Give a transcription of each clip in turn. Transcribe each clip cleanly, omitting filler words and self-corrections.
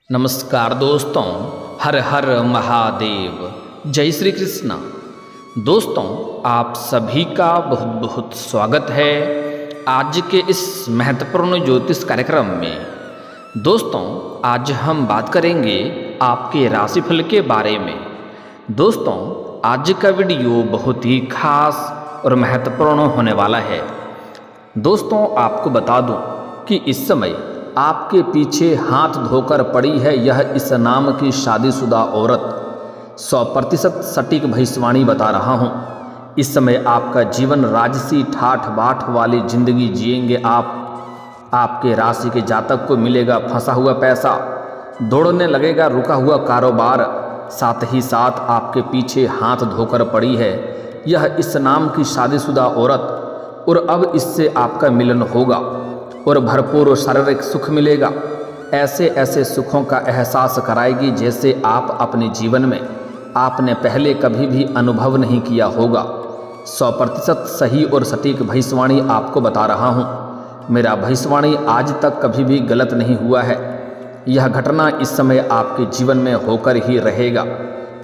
नमस्कार दोस्तों, हर हर महादेव, जय श्री कृष्णा। दोस्तों, आप सभी का बहुत बहुत स्वागत है आज के इस महत्वपूर्ण ज्योतिष कार्यक्रम में। दोस्तों, आज हम बात करेंगे आपके राशिफल के बारे में। दोस्तों, आज का वीडियो बहुत ही खास और महत्वपूर्ण होने वाला है। दोस्तों, आपको बता दूं कि इस समय आपके पीछे हाथ धोकर पड़ी है यह इस नाम की शादीशुदा औरत। 100% सटीक भविष्यवाणी बता रहा हूँ। इस समय आपका जीवन राजसी ठाठ बाट वाली जिंदगी जिएंगे आप। आपके राशि के जातक को मिलेगा फंसा हुआ पैसा, दौड़ने लगेगा रुका हुआ कारोबार। साथ ही साथ आपके पीछे हाथ धोकर पड़ी है यह इस नाम की शादीशुदा औरत, और अब इससे आपका मिलन होगा और भरपूर शारीरिक सुख मिलेगा। ऐसे ऐसे सुखों का एहसास कराएगी जैसे आप अपने जीवन में आपने पहले कभी भी अनुभव नहीं किया होगा। 100% सही और सटीक भविष्यवाणी आपको बता रहा हूँ। मेरा भविष्यवाणी आज तक कभी भी गलत नहीं हुआ है। यह घटना इस समय आपके जीवन में होकर ही रहेगा,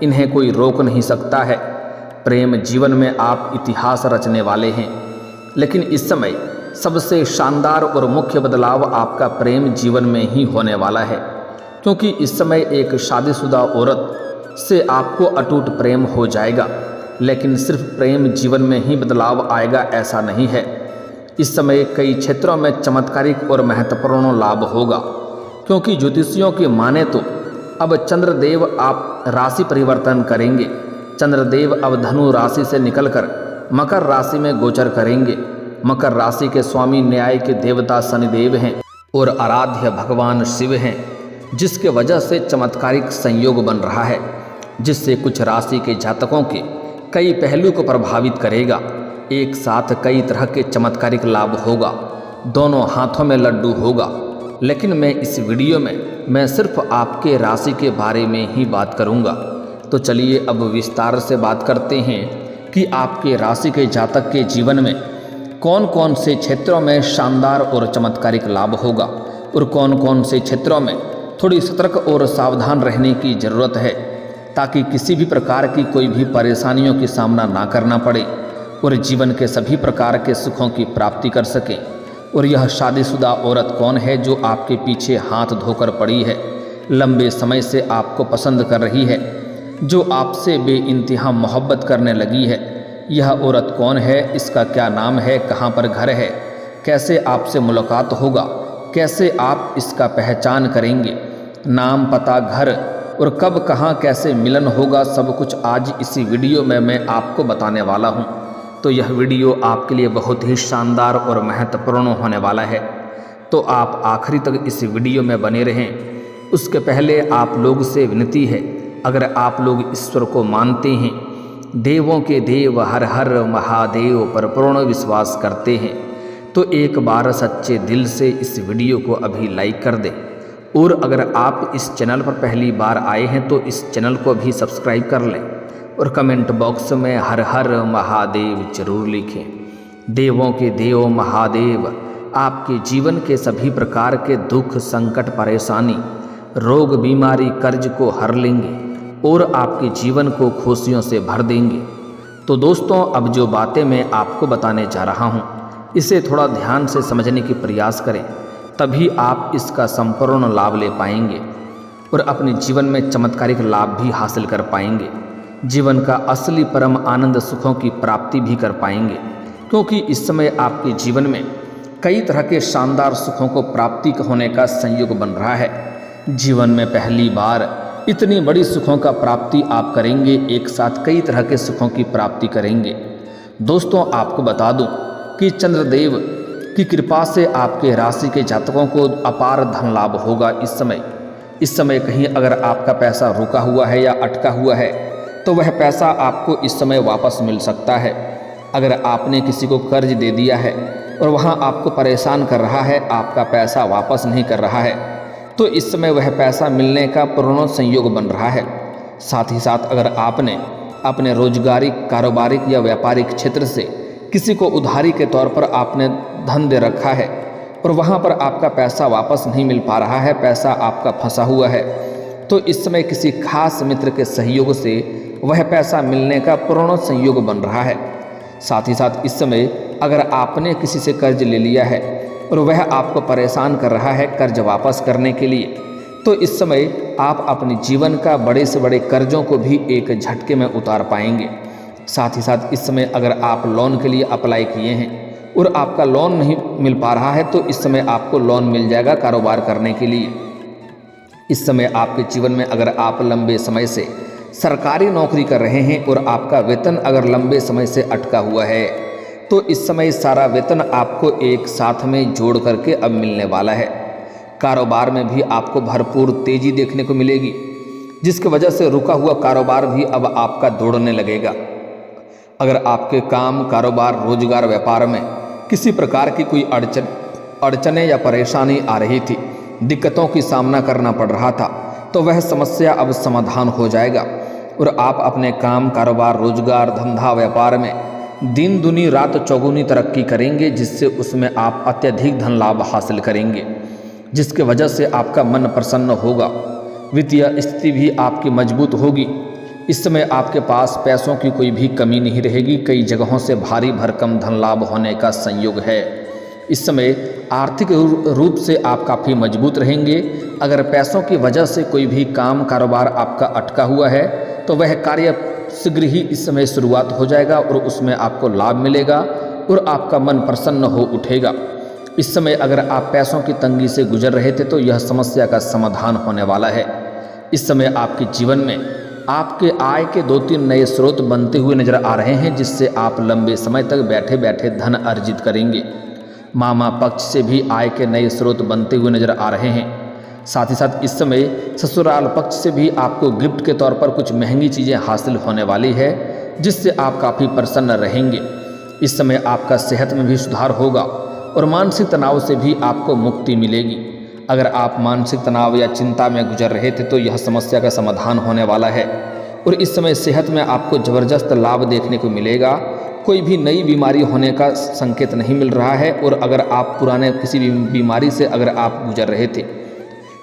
इन्हें कोई रोक नहीं सकता है। प्रेम जीवन में आप इतिहास रचने वाले हैं, लेकिन इस समय सबसे शानदार और मुख्य बदलाव आपका प्रेम जीवन में ही होने वाला है, क्योंकि इस समय एक शादीशुदा औरत से आपको अटूट प्रेम हो जाएगा। लेकिन सिर्फ प्रेम जीवन में ही बदलाव आएगा ऐसा नहीं है। इस समय कई क्षेत्रों में चमत्कारिक और महत्वपूर्ण लाभ होगा, क्योंकि ज्योतिषियों की माने तो अब चंद्रदेव आप राशि परिवर्तन करेंगे। चंद्रदेव अब धनु राशि से निकलकर मकर राशि में गोचर करेंगे। मकर राशि के स्वामी न्याय के देवता शनिदेव हैं और आराध्य भगवान शिव हैं, जिसके वजह से चमत्कारिक संयोग बन रहा है, जिससे कुछ राशि के जातकों के कई पहलू को प्रभावित करेगा। एक साथ कई तरह के चमत्कारिक लाभ होगा, दोनों हाथों में लड्डू होगा। लेकिन मैं इस वीडियो में मैं सिर्फ आपके राशि के बारे में ही बात करूंगा। तो चलिए अब विस्तार से बात करते हैं कि आपके राशि के जातक के जीवन में कौन कौन से क्षेत्रों में शानदार और चमत्कारिक लाभ होगा और कौन कौन से क्षेत्रों में थोड़ी सतर्क और सावधान रहने की ज़रूरत है, ताकि किसी भी प्रकार की कोई भी परेशानियों की सामना ना करना पड़े और जीवन के सभी प्रकार के सुखों की प्राप्ति कर सकें। और यह शादीशुदा औरत कौन है जो आपके पीछे हाथ धोकर पड़ी है, लंबे समय से आपको पसंद कर रही है, जो आपसे बेइंतहा मोहब्बत करने लगी है। यह औरत कौन है, इसका क्या नाम है, कहाँ पर घर है, कैसे आपसे मुलाकात होगा, कैसे आप इसका पहचान करेंगे, नाम पता घर और कब कहाँ कैसे मिलन होगा, सब कुछ आज इसी वीडियो में मैं आपको बताने वाला हूँ। तो यह वीडियो आपके लिए बहुत ही शानदार और महत्वपूर्ण होने वाला है, तो आप आखिरी तक इस वीडियो में बने रहें। उसके पहले आप लोग से विनती है, अगर आप लोग ईश्वर को मानते हैं, देवों के देव हर हर महादेव पर पूर्ण विश्वास करते हैं, तो एक बार सच्चे दिल से इस वीडियो को अभी लाइक कर दें। और अगर आप इस चैनल पर पहली बार आए हैं तो इस चैनल को भी सब्सक्राइब कर लें और कमेंट बॉक्स में हर हर महादेव जरूर लिखें। देवों के देव महादेव आपके जीवन के सभी प्रकार के दुख संकट परेशानी रोग बीमारी कर्ज को हर लेंगे और आपके जीवन को खुशियों से भर देंगे। तो दोस्तों, अब जो बातें मैं आपको बताने जा रहा हूँ, इसे थोड़ा ध्यान से समझने की प्रयास करें, तभी आप इसका संपूर्ण लाभ ले पाएंगे और अपने जीवन में चमत्कारिक लाभ भी हासिल कर पाएंगे। जीवन का असली परम आनंद सुखों की प्राप्ति भी कर पाएंगे, क्योंकि इस समय आपके जीवन में कई तरह के शानदार सुखों को प्राप्ति होने का संयोग बन रहा है। जीवन में पहली बार इतनी बड़ी सुखों का प्राप्ति आप करेंगे, एक साथ कई तरह के सुखों की प्राप्ति करेंगे। दोस्तों, आपको बता दूं कि चंद्रदेव की कृपा से आपके राशि के जातकों को अपार धन लाभ होगा। इस समय कहीं अगर आपका पैसा रुका हुआ है या अटका हुआ है, तो वह पैसा आपको इस समय वापस मिल सकता है। अगर आपने किसी को कर्ज दे दिया है और वहाँ आपको परेशान कर रहा है, आपका पैसा वापस नहीं कर रहा है, तो इस समय वह पैसा मिलने का पूर्ण संयोग बन रहा है। साथ ही साथ अगर आपने अपने रोजगारिक कारोबारिक या व्यापारिक क्षेत्र से किसी को उधारी के तौर पर आपने धन दे रखा है, और वहाँ पर आपका पैसा वापस नहीं मिल पा रहा है, पैसा आपका फंसा हुआ है, तो इस समय किसी खास मित्र के सहयोग से वह पैसा मिलने का पूर्ण संयोग बन रहा है। साथ ही साथ इस समय अगर आपने किसी से कर्ज ले लिया है और वह आपको परेशान कर रहा है कर्ज वापस करने के लिए, तो इस समय आप अपने जीवन का बड़े से बड़े कर्जों को भी एक झटके में उतार पाएंगे। साथ ही साथ इस समय अगर आप लोन के लिए अप्लाई किए हैं और आपका लोन नहीं मिल पा रहा है, तो इस समय आपको लोन मिल जाएगा कारोबार करने के लिए। इस समय आपके जीवन में अगर आप लंबे समय से सरकारी नौकरी कर रहे हैं और आपका वेतन अगर लंबे समय से अटका हुआ है, तो इस समय सारा वेतन आपको एक साथ में जोड़ करके अब मिलने वाला है। कारोबार में भी आपको भरपूर तेजी देखने को मिलेगी, जिसकी वजह से रुका हुआ कारोबार भी अब आपका दौड़ने लगेगा। अगर आपके काम, कारोबार, रोजगार, व्यापार में किसी प्रकार की कोई अड़चनें या परेशानी आ रही थी, दिक्कतों की सामना करना पड़ रहा था, तो वह समस्या अब समाधान हो जाएगा और आप अपने काम, कारोबार, रोजगार, धंधा, व्यापार में दिन दुनी रात चौगुनी तरक्की करेंगे, जिससे उसमें आप अत्यधिक धन लाभ हासिल करेंगे, जिसके वजह से आपका मन प्रसन्न होगा। वित्तीय स्थिति भी आपकी मजबूत होगी। इस समय आपके पास पैसों की कोई भी कमी नहीं रहेगी। कई जगहों से भारी भरकम धन लाभ होने का संयोग है। इस समय आर्थिक रूप से आप काफ़ी मजबूत रहेंगे। अगर पैसों की वजह से कोई भी काम, कारोबार आपका अटका हुआ है, तो वह कार्य शीघ्र ही इस समय शुरुआत हो जाएगा और उसमें आपको लाभ मिलेगा और आपका मन प्रसन्न हो उठेगा। इस समय अगर आप पैसों की तंगी से गुजर रहे थे, तो यह समस्या का समाधान होने वाला है। इस समय आपके जीवन में आपके आय के 2-3 नए स्रोत बनते हुए नजर आ रहे हैं, जिससे आप लंबे समय तक बैठे बैठे धन अर्जित करेंगे। मामा पक्ष से भी आय के नए स्रोत बनते हुए नजर आ रहे हैं। साथ ही साथ इस समय ससुराल पक्ष से भी आपको गिफ्ट के तौर पर कुछ महंगी चीज़ें हासिल होने वाली है, जिससे आप काफ़ी प्रसन्न रहेंगे। इस समय आपका सेहत में भी सुधार होगा और मानसिक तनाव से भी आपको मुक्ति मिलेगी। अगर आप मानसिक तनाव या चिंता में गुजर रहे थे, तो यह समस्या का समाधान होने वाला है और इस समय सेहत में आपको ज़बरदस्त लाभ देखने को मिलेगा। कोई भी नई बीमारी होने का संकेत नहीं मिल रहा है और अगर आप पुराने किसी भी बीमारी से अगर आप गुजर रहे थे,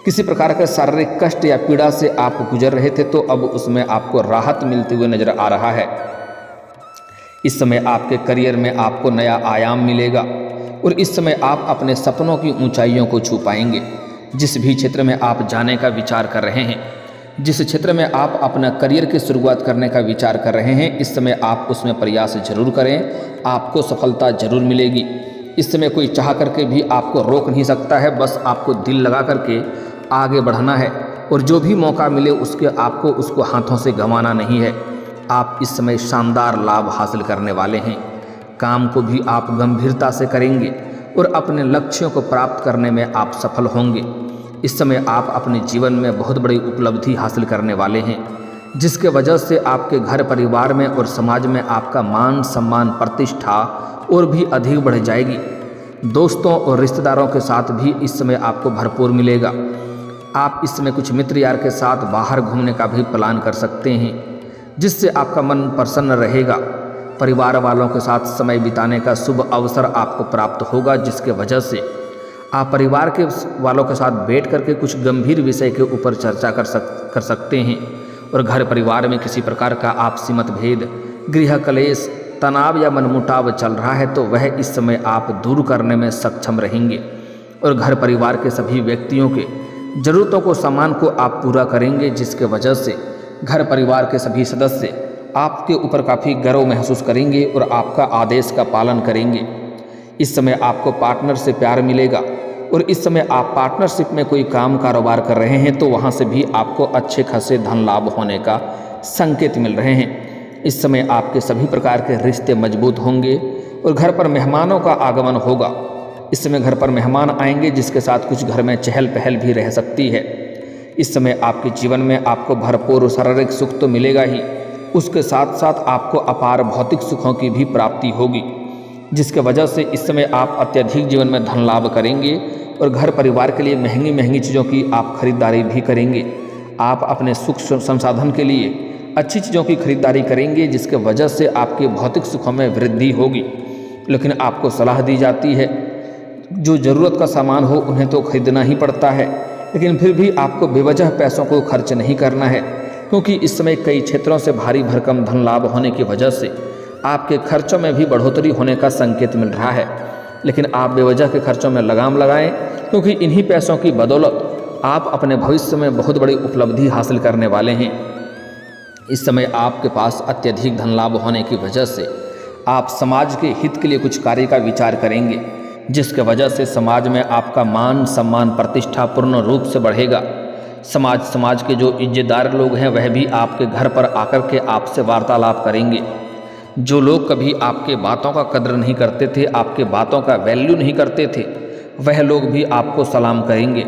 किसी प्रकार का शारीरिक कष्ट या पीड़ा से आप गुजर रहे थे, तो अब उसमें आपको राहत मिलते हुए नजर आ रहा है। इस समय आपके करियर में आपको नया आयाम मिलेगा और इस समय आप अपने सपनों की ऊंचाइयों को छू पाएंगे। जिस भी क्षेत्र में आप जाने का विचार कर रहे हैं, जिस क्षेत्र में आप अपना करियर की शुरुआत करने का विचार कर रहे हैं, इस समय आप उसमें प्रयास जरूर करें, आपको सफलता जरूर मिलेगी। इस समय कोई चाह करके भी आपको रोक नहीं सकता है, बस आपको दिल लगा करके आगे बढ़ना है और जो भी मौका मिले आपको उसको हाथों से गंवाना नहीं है। आप इस समय शानदार लाभ हासिल करने वाले हैं। काम को भी आप गंभीरता से करेंगे और अपने लक्ष्यों को प्राप्त करने में आप सफल होंगे। इस समय आप अपने जीवन में बहुत बड़ी उपलब्धि हासिल करने वाले हैं, जिसके वजह से आपके घर परिवार में और समाज में आपका मान सम्मान, प्रतिष्ठा और भी अधिक बढ़ जाएगी। दोस्तों और रिश्तेदारों के साथ भी इस समय आपको भरपूर मिलेगा। आप इस समय कुछ मित्र यार के साथ बाहर घूमने का भी प्लान कर सकते हैं, जिससे आपका मन प्रसन्न रहेगा। परिवार वालों के साथ समय बिताने का शुभ अवसर आपको प्राप्त होगा, जिसके वजह से आप परिवार के वालों के साथ बैठ करके कुछ गंभीर विषय के ऊपर चर्चा कर सकते हैं और घर परिवार में किसी प्रकार का आपसी मतभेद, गृह कलेश, तनाव या मनमुटाव चल रहा है, तो वह इस समय आप दूर करने में सक्षम रहेंगे और घर परिवार के सभी व्यक्तियों के ज़रूरतों को, सामान को आप पूरा करेंगे, जिसके वजह से घर परिवार के सभी सदस्य आपके ऊपर काफ़ी गर्व महसूस करेंगे और आपका आदेश का पालन करेंगे। इस समय आपको पार्टनर से प्यार मिलेगा और इस समय आप पार्टनरशिप में कोई काम कारोबार कर रहे हैं, तो वहाँ से भी आपको अच्छे खासे धन लाभ होने का संकेत मिल रहे हैं। इस समय आपके सभी प्रकार के रिश्ते मजबूत होंगे और घर पर मेहमानों का आगमन होगा। इस समय घर पर मेहमान आएंगे, जिसके साथ कुछ घर में चहल पहल भी रह सकती है। इस समय आपके जीवन में आपको भरपूर शारीरिक सुख तो मिलेगा ही, उसके साथ साथ आपको अपार भौतिक सुखों की भी प्राप्ति होगी, जिसके वजह से इस समय आप अत्यधिक जीवन में धन लाभ करेंगे और घर परिवार के लिए महंगी महंगी चीज़ों की आप खरीदारी भी करेंगे। आप अपने सुख संसाधन के लिए अच्छी चीज़ों की खरीदारी करेंगे, जिसके वजह से आपके भौतिक सुखों में वृद्धि होगी। लेकिन आपको सलाह दी जाती है, जो ज़रूरत का सामान हो उन्हें तो खरीदना ही पड़ता है, लेकिन फिर भी आपको बेवजह पैसों को खर्च नहीं करना है, क्योंकि इस समय कई क्षेत्रों से भारी भरकम धन लाभ होने की वजह से आपके खर्चों में भी बढ़ोतरी होने का संकेत मिल रहा है। लेकिन आप बेवजह के खर्चों में लगाम लगाएं, क्योंकि इन्हीं पैसों की बदौलत आप अपने भविष्य में बहुत बड़ी उपलब्धि हासिल करने वाले हैं। इस समय आपके पास अत्यधिक धन लाभ होने की वजह से आप समाज के हित के लिए कुछ कार्य का विचार करेंगे, जिसके वजह से समाज में आपका मान सम्मान प्रतिष्ठा पूर्ण रूप से बढ़ेगा। समाज के जो इज्जतदार लोग हैं वह भी आपके घर पर आकर के आपसे वार्तालाप करेंगे। जो लोग कभी आपके बातों का कदर नहीं करते थे, आपके बातों का वैल्यू नहीं करते थे, वह लोग भी आपको सलाम करेंगे।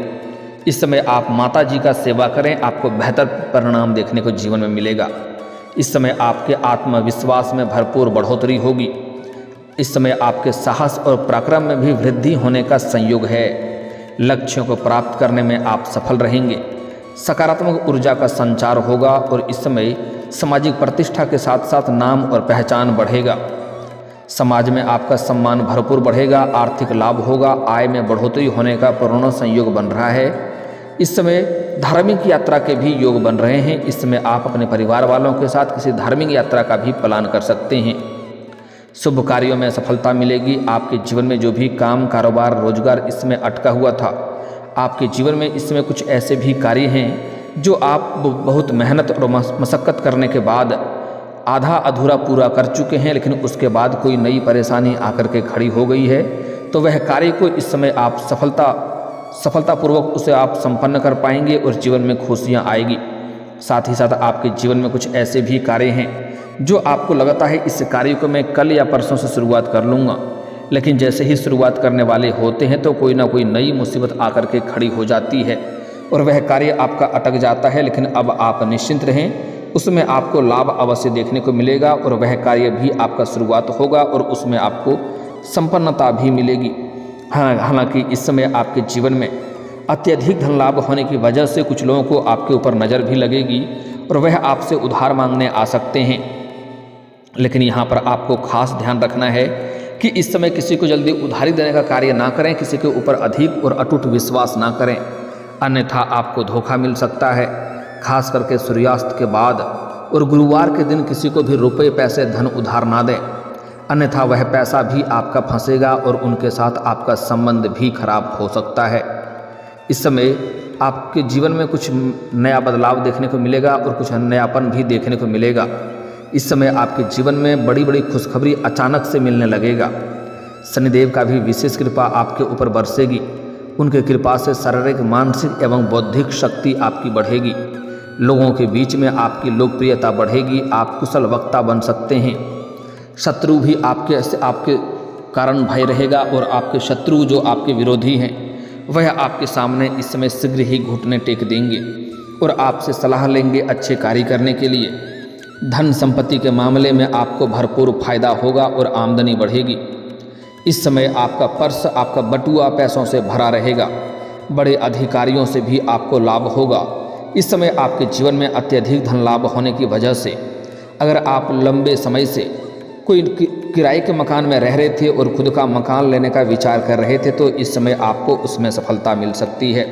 इस समय आप माता जी का सेवा करें, आपको बेहतर परिणाम देखने को जीवन में मिलेगा। इस समय आपके आत्मविश्वास में भरपूर बढ़ोतरी होगी। इस समय आपके साहस और पराक्रम में भी वृद्धि होने का संयोग है। लक्ष्यों को प्राप्त करने में आप सफल रहेंगे। सकारात्मक ऊर्जा का संचार होगा और इस समय सामाजिक प्रतिष्ठा के साथ साथ नाम और पहचान बढ़ेगा। समाज में आपका सम्मान भरपूर बढ़ेगा, आर्थिक लाभ होगा, आय में बढ़ोतरी होने का पूर्ण संयोग बन रहा है। इस समय धार्मिक यात्रा के भी योग बन रहे हैं। इस समय आप अपने परिवार वालों के साथ किसी धार्मिक यात्रा का भी प्लान कर सकते हैं। शुभ कार्यों में सफलता मिलेगी। आपके जीवन में जो भी काम कारोबार रोजगार इसमें अटका हुआ था, आपके जीवन में इस समय कुछ ऐसे भी कार्य हैं जो आप बहुत मेहनत और मशक्क़त करने के बाद आधा अधूरा पूरा कर चुके हैं, लेकिन उसके बाद कोई नई परेशानी आकर के खड़ी हो गई है, तो वह कार्य को इस समय आप सफलतापूर्वक उसे आप संपन्न कर पाएंगे और जीवन में खुशियाँ आएगी। साथ ही साथ आपके जीवन में कुछ ऐसे भी कार्य हैं जो आपको लगता है इस कार्य को मैं कल या परसों से शुरुआत कर लूँगा, लेकिन जैसे ही शुरुआत करने वाले होते हैं तो कोई ना कोई नई मुसीबत आकर के खड़ी हो जाती है और वह कार्य आपका अटक जाता है। लेकिन अब आप निश्चिंत रहें, उसमें आपको लाभ अवश्य देखने को मिलेगा और वह कार्य भी आपका शुरुआत होगा और उसमें आपको संपन्नता भी मिलेगी। हालांकि इस समय आपके जीवन में अत्यधिक धन लाभ होने की वजह से कुछ लोगों को आपके ऊपर नज़र भी लगेगी और वह आपसे उधार मांगने आ सकते हैं। लेकिन यहाँ पर आपको खास ध्यान रखना है कि इस समय किसी को जल्दी उधारी देने का कार्य ना करें, किसी के ऊपर अधिक और अटूट विश्वास ना करें, अन्यथा आपको धोखा मिल सकता है। खास करके सूर्यास्त के बाद और गुरुवार के दिन किसी को भी रुपए पैसे धन उधार ना दें, अन्यथा वह पैसा भी आपका फंसेगा और उनके साथ आपका संबंध भी खराब हो सकता है। इस समय आपके जीवन में कुछ नया बदलाव देखने को मिलेगा और कुछ नयापन भी देखने को मिलेगा। इस समय आपके जीवन में बड़ी बड़ी खुशखबरी अचानक से मिलने लगेगा। शनिदेव का भी विशेष कृपा आपके ऊपर बरसेगी। उनके कृपा से शारीरिक मानसिक एवं बौद्धिक शक्ति आपकी बढ़ेगी। लोगों के बीच में आपकी लोकप्रियता बढ़ेगी। आप कुशल वक्ता बन सकते हैं। शत्रु भी आपके कारण भय रहेगा और आपके शत्रु जो आपके विरोधी हैं वह आपके सामने इस समय शीघ्र ही घुटने टेक देंगे और आपसे सलाह लेंगे अच्छे कार्य करने के लिए। धन संपत्ति के मामले में आपको भरपूर फायदा होगा और आमदनी बढ़ेगी। इस समय आपका पर्स आपका बटुआ पैसों से भरा रहेगा। बड़े अधिकारियों से भी आपको लाभ होगा। इस समय आपके जीवन में अत्यधिक धन लाभ होने की वजह से अगर आप लंबे समय से कोई किराए के मकान में रह रहे थे और खुद का मकान लेने का विचार कर रहे थे, तो इस समय आपको उसमें सफलता मिल सकती है।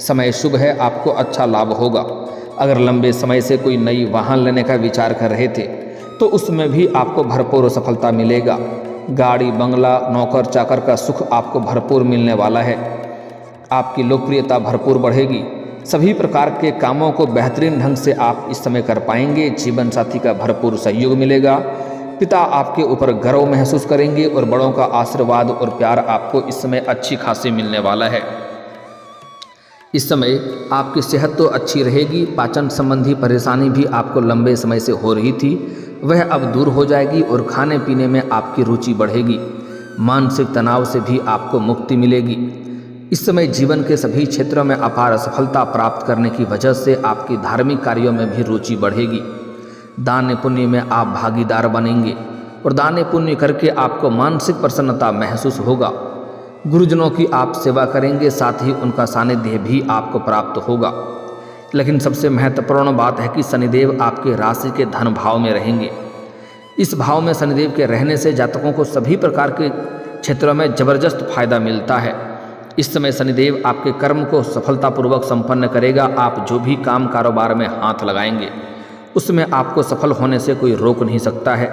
समय शुभ है, आपको अच्छा लाभ होगा। अगर लंबे समय से कोई नई वाहन लेने का विचार कर रहे थे तो उसमें भी आपको भरपूर सफलता मिलेगा। गाड़ी बंगला नौकर चाकर का सुख आपको भरपूर मिलने वाला है। आपकी लोकप्रियता भरपूर बढ़ेगी। सभी प्रकार के कामों को बेहतरीन ढंग से आप इस समय कर पाएंगे। जीवन साथी का भरपूर सहयोग मिलेगा। पिता आपके ऊपर गर्व महसूस करेंगे और बड़ों का आशीर्वाद और प्यार आपको इस समय अच्छी खासी मिलने वाला है। इस समय आपकी सेहत तो अच्छी रहेगी। पाचन संबंधी परेशानी भी आपको लंबे समय से हो रही थी, वह अब दूर हो जाएगी और खाने पीने में आपकी रुचि बढ़ेगी। मानसिक तनाव से भी आपको मुक्ति मिलेगी। इस समय जीवन के सभी क्षेत्रों में अपार सफलता प्राप्त करने की वजह से आपकी धार्मिक कार्यों में भी रुचि बढ़ेगी। दान पुण्य में आप भागीदार बनेंगे और दान पुण्य करके आपको मानसिक प्रसन्नता महसूस होगा। गुरुजनों की आप सेवा करेंगे, साथ ही उनका सानिध्य भी आपको प्राप्त होगा। लेकिन सबसे महत्वपूर्ण बात है कि शनिदेव आपके राशि के धन भाव में रहेंगे। इस भाव में शनिदेव के रहने से जातकों को सभी प्रकार के क्षेत्रों में जबरदस्त फायदा मिलता है। इस समय शनिदेव आपके कर्म को सफलतापूर्वक संपन्न करेगा। आप जो भी काम कारोबार में हाथ लगाएंगे उसमें आपको सफल होने से कोई रोक नहीं सकता है।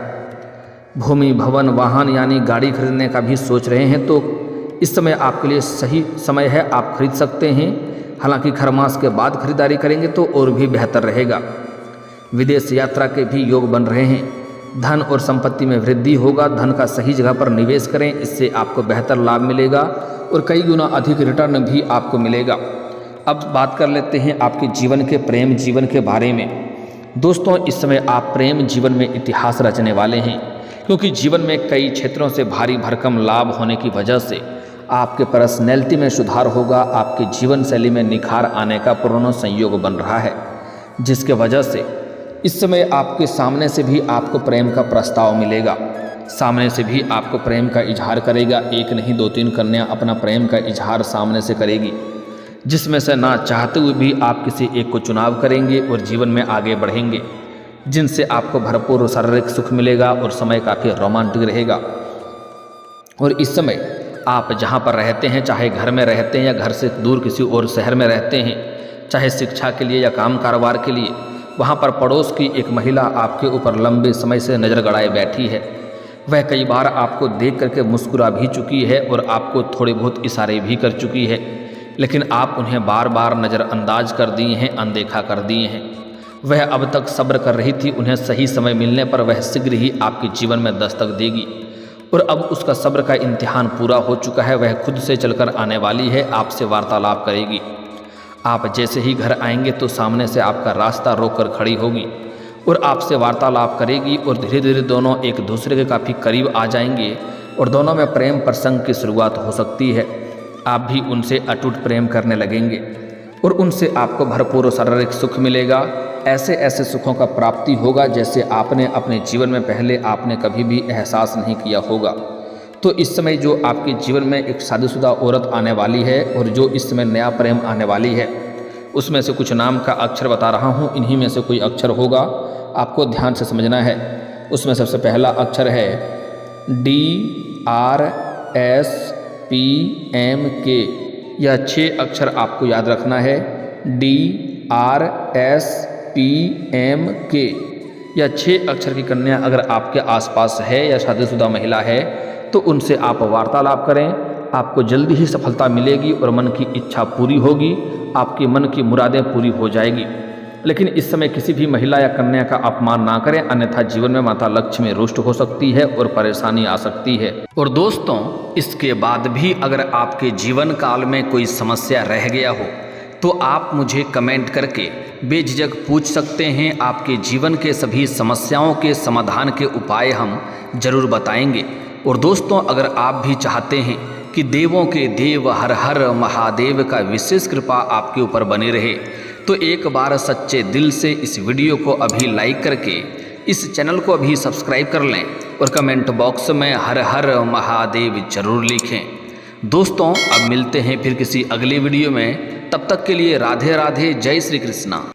भूमि, भवन, वाहन यानी गाड़ी खरीदने का भी सोच रहे हैं तो इस समय आपके लिए सही समय है, आप खरीद सकते हैं। हालांकि खरमास के बाद खरीदारी करेंगे तो और भी बेहतर रहेगा। विदेश यात्रा के भी योग बन रहे हैं। धन और संपत्ति में वृद्धि होगा। धन का सही जगह पर निवेश करें, इससे आपको बेहतर लाभ मिलेगा और कई गुना अधिक रिटर्न भी आपको मिलेगा। अब बात कर लेते हैं आपके जीवन के प्रेम जीवन के बारे में। दोस्तों, इस समय आप प्रेम जीवन में इतिहास रचने वाले हैं, क्योंकि जीवन में कई क्षेत्रों से भारी भरकम लाभ होने की वजह से आपके पर्सनैलिटी में सुधार होगा। आपके जीवन शैली में निखार आने का पूर्ण संयोग बन रहा है, जिसके वजह से इस समय आपके सामने से भी आपको प्रेम का प्रस्ताव मिलेगा। सामने से भी आपको प्रेम का इजहार करेगा। एक नहीं 2-3 कन्या अपना प्रेम का इजहार सामने से करेगी, जिसमें से ना चाहते हुए भी आप किसी एक को चुनाव करेंगे और जीवन में आगे बढ़ेंगे, जिनसे आपको भरपूर शारीरिक सुख मिलेगा और समय काफ़ी रोमांटिक रहेगा। और इस समय आप जहाँ पर रहते हैं, चाहे घर में रहते हैं या घर से दूर किसी और शहर में रहते हैं, चाहे शिक्षा के लिए या काम कारोबार के लिए, वहाँ पर पड़ोस की एक महिला आपके ऊपर लंबे समय से नज़र गड़ाए बैठी है। वह कई बार आपको देख करके मुस्कुरा भी चुकी है और आपको थोड़े बहुत इशारे भी कर चुकी है, लेकिन आप उन्हें बार बार नज़रअंदाज कर दिए हैं, अनदेखा कर दिए हैं। वह अब तक सब्र कर रही थी। उन्हें सही समय मिलने पर वह शीघ्र ही आपके जीवन में दस्तक देगी और अब उसका सब्र का इम्तिहान पूरा हो चुका है। वह खुद से चलकर आने वाली है, आपसे वार्तालाप करेगी। आप जैसे ही घर आएंगे तो सामने से आपका रास्ता रोककर खड़ी होगी और आपसे वार्तालाप करेगी और धीरे धीरे दोनों एक दूसरे के काफ़ी करीब आ जाएंगे और दोनों में प्रेम प्रसंग की शुरुआत हो सकती है। आप भी उनसे अटूट प्रेम करने लगेंगे और उनसे आपको भरपूर शारीरिक सुख मिलेगा। ऐसे ऐसे सुखों का प्राप्ति होगा जैसे आपने अपने जीवन में पहले आपने कभी भी एहसास नहीं किया होगा। तो इस समय जो आपके जीवन में एक शादीशुदा औरत आने वाली है और जो इस समय नया प्रेम आने वाली है, उसमें से कुछ नाम का अक्षर बता रहा हूँ। इन्हीं में से कोई अक्षर होगा, आपको ध्यान से समझना है। उसमें सबसे पहला अक्षर है DRSPMK। यह 6 अक्षर आपको याद रखना है। DRSPMK। यह 6 अक्षर की कन्या अगर आपके आसपास है या शादीशुदा महिला है तो उनसे आप वार्तालाप करें। आपको जल्दी ही सफलता मिलेगी और मन की इच्छा पूरी होगी। आपकी मन की मुरादें पूरी हो जाएगी। लेकिन इस समय किसी भी महिला या कन्या का अपमान ना करें, अन्यथा जीवन में माता लक्ष्मी रुष्ट हो सकती है और परेशानी आ सकती है। और दोस्तों, इसके बाद भी अगर आपके जीवन काल में कोई समस्या रह गया हो तो आप मुझे कमेंट करके बेझिझक पूछ सकते हैं। आपके जीवन के सभी समस्याओं के समाधान के उपाय हम जरूर बताएंगे। और दोस्तों, अगर आप भी चाहते हैं कि देवों के देव हर हर महादेव का विशेष कृपा आपके ऊपर बनी रहे, तो एक बार सच्चे दिल से इस वीडियो को अभी लाइक करके इस चैनल को अभी सब्सक्राइब कर लें और कमेंट बॉक्स में हर हर महादेव जरूर लिखें। दोस्तों, अब मिलते हैं फिर किसी अगली वीडियो में। तब तक के लिए राधे राधे, जय श्री कृष्णा।